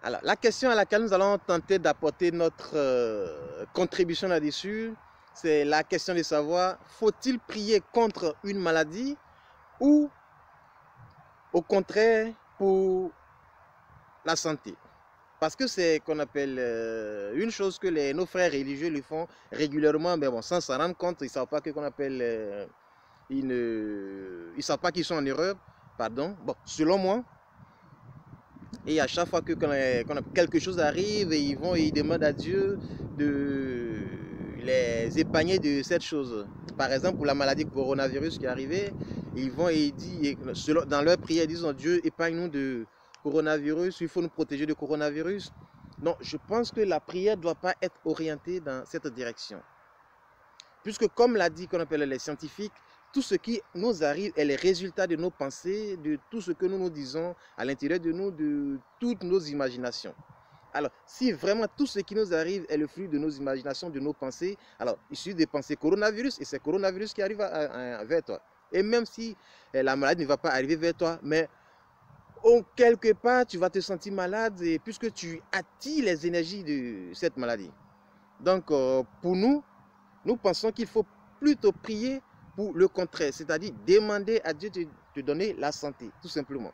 Alors, la question à laquelle nous allons tenter d'apporter notre contribution là-dessus, c'est la question de savoir, faut-il prier contre une maladie ou au contraire pour la santé? Parce que c'est qu'on appelle une chose que nos frères religieux le font régulièrement, mais bon, sans s'en rendre compte, ils ne savent pas que qu'on appelle, ils savent pas qu'ils sont en erreur, pardon. Bon, selon moi, et à chaque fois que quelque chose arrive, ils vont et ils demandent à Dieu de les épargner de cette chose. Par exemple, pour la maladie coronavirus qui est arrivée, ils vont et ils disent, dans leur prière, ils disent Dieu, épargne-nous de coronavirus, il faut nous protéger de coronavirus. Donc, je pense que la prière ne doit pas être orientée dans cette direction. Puisque, comme l'a dit qu'on appelle les scientifiques, tout ce qui nous arrive est le résultat de nos pensées, de tout ce que nous nous disons à l'intérieur de nous, de toutes nos imaginations. Alors, si vraiment tout ce qui nous arrive est le fruit de nos imaginations, de nos pensées, alors il suffit de penser coronavirus et c'est coronavirus qui arrive vers toi. Et même si la maladie ne va pas arriver vers toi, mais quelque part, tu vas te sentir malade et puisque tu attires les énergies de cette maladie. Donc, pour nous, nous pensons qu'il faut plutôt prier pour le contraire, c'est-à-dire demander à Dieu de te donner la santé, tout simplement.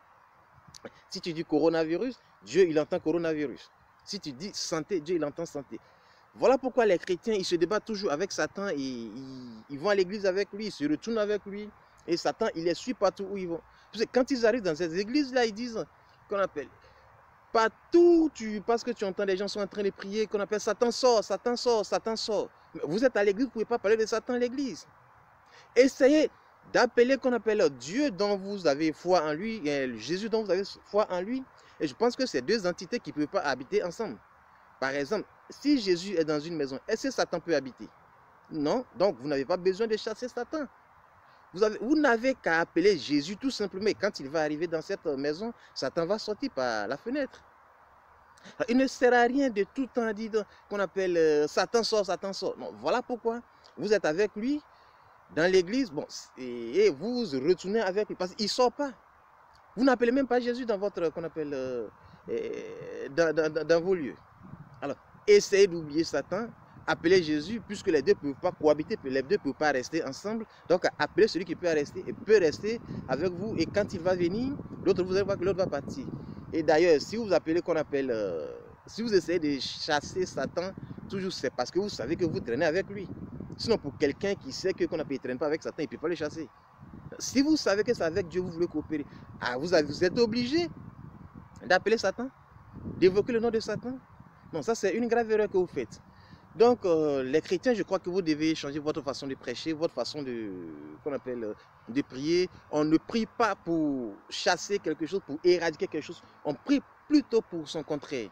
Si tu dis coronavirus, Dieu, il entend coronavirus. Si tu dis santé, Dieu, il entend santé. Voilà pourquoi les chrétiens, ils se débattent toujours avec Satan, et ils vont à l'église avec lui, ils se retournent avec lui, et Satan, il les suit partout où ils vont. Parce que quand ils arrivent dans ces églises-là, ils disent, qu'on appelle, partout, parce que tu entends les gens sont en train de prier, qu'on appelle Satan sort, Satan sort, Satan sort. Vous êtes à l'église, vous ne pouvez pas parler de Satan à l'église. Essayez d'appeler qu'on appelle Dieu dont vous avez foi en lui, et Jésus dont vous avez foi en lui. Et je pense que c'est deux entités qui ne peuvent pas habiter ensemble. Par exemple, si Jésus est dans une maison, est-ce que Satan peut habiter? Non, donc vous n'avez pas besoin de chasser Satan. Vous n'avez qu'à appeler Jésus tout simplement. Et quand il va arriver dans cette maison, Satan va sortir par la fenêtre. Il ne sert à rien de tout le temps dire qu'on appelle Satan sort, Satan sort. Non, voilà pourquoi vous êtes avec lui dans l'église, bon, et vous vous retournez avec lui parce qu'il ne sort pas. Vous n'appelez même pas Jésus dans votre, qu'on appelle, dans vos lieux. Alors, essayez d'oublier Satan, appelez Jésus, puisque les deux ne peuvent pas cohabiter, les deux ne peuvent pas rester ensemble. Donc, appelez celui qui peut rester et peut rester avec vous. Et quand il va venir, l'autre, vous allez voir que l'autre va partir. Et d'ailleurs, si vous appelez qu'on appelle, si vous essayez de chasser Satan, toujours c'est parce que vous savez que vous traînez avec lui. Sinon, pour quelqu'un qui sait que qu'on ne traîne pas avec Satan, il ne peut pas le chasser. Si vous savez que c'est avec Dieu, vous voulez coopérer, vous êtes obligé d'appeler Satan, d'évoquer le nom de Satan. Non, ça c'est une grave erreur que vous faites. Donc, les chrétiens, je crois que vous devez changer votre façon de prêcher, votre façon de, qu'on appelle, de prier. On ne prie pas pour chasser quelque chose, pour éradiquer quelque chose. On prie plutôt pour son contraire.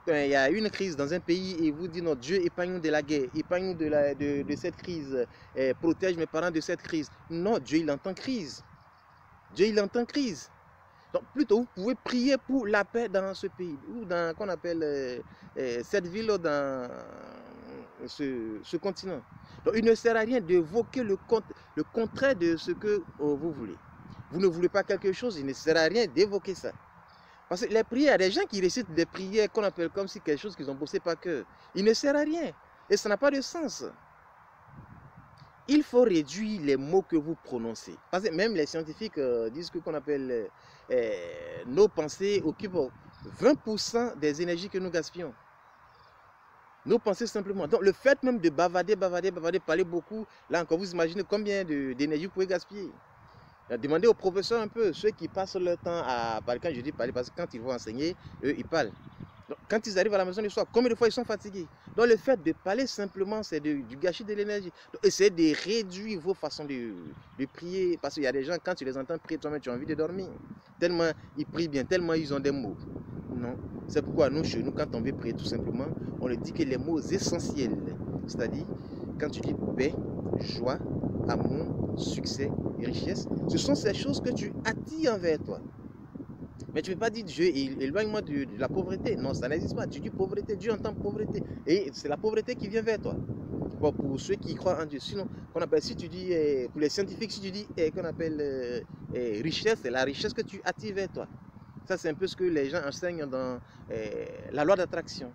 Il y a une crise dans un pays et vous dites, non, Dieu épargne-nous de la guerre, épargne-nous de cette crise, protège mes parents de cette crise. Non, Dieu, il entend crise. Dieu, il entend crise. Donc, plutôt, vous pouvez prier pour la paix dans ce pays, ou dans, qu'on appelle, cette ville, dans ce continent. Donc, il ne sert à rien d'évoquer le contraire de ce que vous voulez. Vous ne voulez pas quelque chose, il ne sert à rien d'évoquer ça. Parce que les prières, il y a des gens qui récitent des prières qu'on appelle comme si quelque chose qu'ils ont bossé par cœur. Il ne sert à rien. Et ça n'a pas de sens. Il faut réduire les mots que vous prononcez. Parce que même les scientifiques disent que qu'on appelle nos pensées occupent 20% des énergies que nous gaspillons. Nos pensées simplement. Donc le fait même de bavarder, parler beaucoup, là encore vous imaginez combien d'énergie vous pouvez gaspiller. Demandez aux professeurs un peu, ceux qui passent leur temps à parler. Quand je dis parler, parce que quand ils vont enseigner, eux, ils parlent. Donc, quand ils arrivent à la maison le soir, combien de fois ils sont fatigués? Donc, le fait de parler simplement, c'est du gâchis de l'énergie. Donc, essayez de réduire vos façons de prier. Parce qu'il y a des gens, quand tu les entends prier, toi-même, tu as envie de dormir. Tellement ils prient bien, tellement ils ont des mots. Non. C'est pourquoi nous, chez nous, quand on veut prier tout simplement, on leur dit que les mots essentiels, c'est-à-dire, quand tu dis paix, joie, amour, succès et richesse, ce sont ces choses que tu attires envers toi. Mais tu ne peux pas dire Dieu, éloigne-moi de la pauvreté. Non, ça n'existe pas. Tu dis pauvreté, Dieu entend pauvreté. Et c'est la pauvreté qui vient vers toi. Bon, pour ceux qui croient en Dieu. Sinon, qu'on appelle, si tu dis, pour les scientifiques, si tu dis qu'on appelle richesse, c'est la richesse que tu attires vers toi. Ça, c'est un peu ce que les gens enseignent dans la loi d'attraction.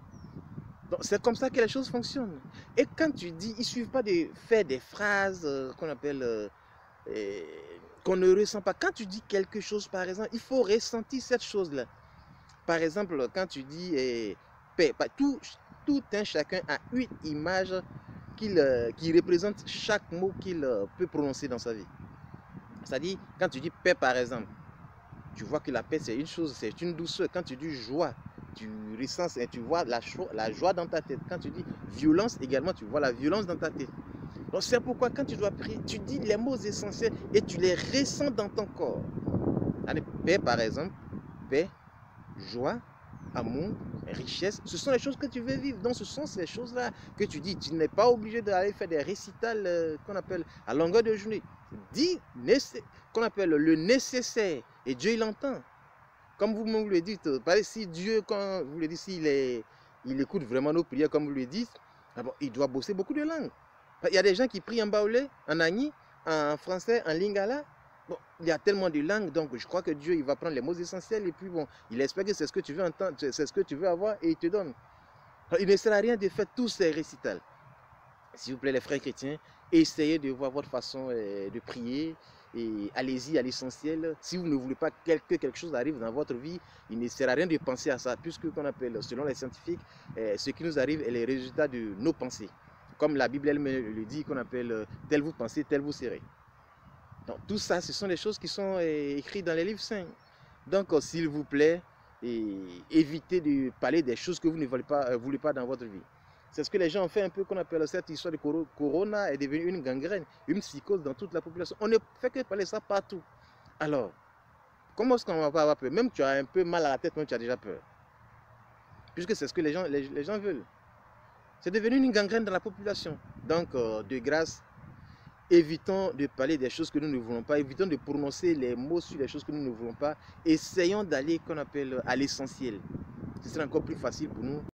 Donc, c'est comme ça que les choses fonctionnent. Et quand tu dis, il ne suffit pas de faire des phrases qu'on appelle, qu'on ne ressent pas. Quand tu dis quelque chose, par exemple, il faut ressentir cette chose-là. Par exemple, quand tu dis paix, tout un chacun a une image qui représente chaque mot qu'il peut prononcer dans sa vie. C'est-à-dire, quand tu dis paix, par exemple, tu vois que la paix, c'est une chose, c'est une douceur. Quand tu dis joie, tu ressens et tu vois la joie dans ta tête. Quand tu dis violence également, tu vois la violence dans ta tête. Donc c'est pourquoi quand tu dois prier, tu dis les mots essentiels et tu les ressens dans ton corps. Allez, paix par exemple, paix, joie, amour, richesse, ce sont les choses que tu veux vivre. Donc ce sont ces choses-là que tu dis. Tu n'es pas obligé d'aller faire des récitals qu'on appelle à longueur de journée. Dis qu'on appelle le nécessaire et Dieu il entend. Comme vous me le dites, si Dieu, quand vous le dites, il écoute vraiment nos prières, comme vous le dites, il doit bosser beaucoup de langues. Il y a des gens qui prient en baoulé, en agni, en français, en lingala. Bon, il y a tellement de langues, donc je crois que Dieu il va prendre les mots essentiels et puis bon, il espère que c'est ce que tu veux entendre, c'est ce que tu veux avoir et il te donne. Alors, il ne sert à rien de faire tous ces récitals. S'il vous plaît, les frères chrétiens, essayez de voir votre façon de prier. Et allez-y à l'essentiel. Si vous ne voulez pas que quelque chose arrive dans votre vie, il ne sert à rien de penser à ça, puisque qu'on appelle, selon les scientifiques, ce qui nous arrive est les résultats de nos pensées. Comme la Bible elle me le dit, qu'on appelle tel vous pensez, tel vous serez. Donc tout ça, ce sont des choses qui sont écrites dans les livres saints. Donc s'il vous plaît, évitez de parler des choses que vous ne voulez pas dans votre vie. C'est ce que les gens ont fait un peu, qu'on appelle cette histoire de Corona est devenue une gangrène, une psychose dans toute la population. On ne fait que parler ça partout. Alors, comment est-ce qu'on ne va pas avoir peur? Même tu as un peu mal à la tête, même tu as déjà peur. Puisque c'est ce que les gens veulent. C'est devenu une gangrène dans la population. Donc, de grâce, évitons de parler des choses que nous ne voulons pas, évitons de prononcer les mots sur les choses que nous ne voulons pas. Essayons d'aller, qu'on appelle, à l'essentiel. Ce sera encore plus facile pour nous.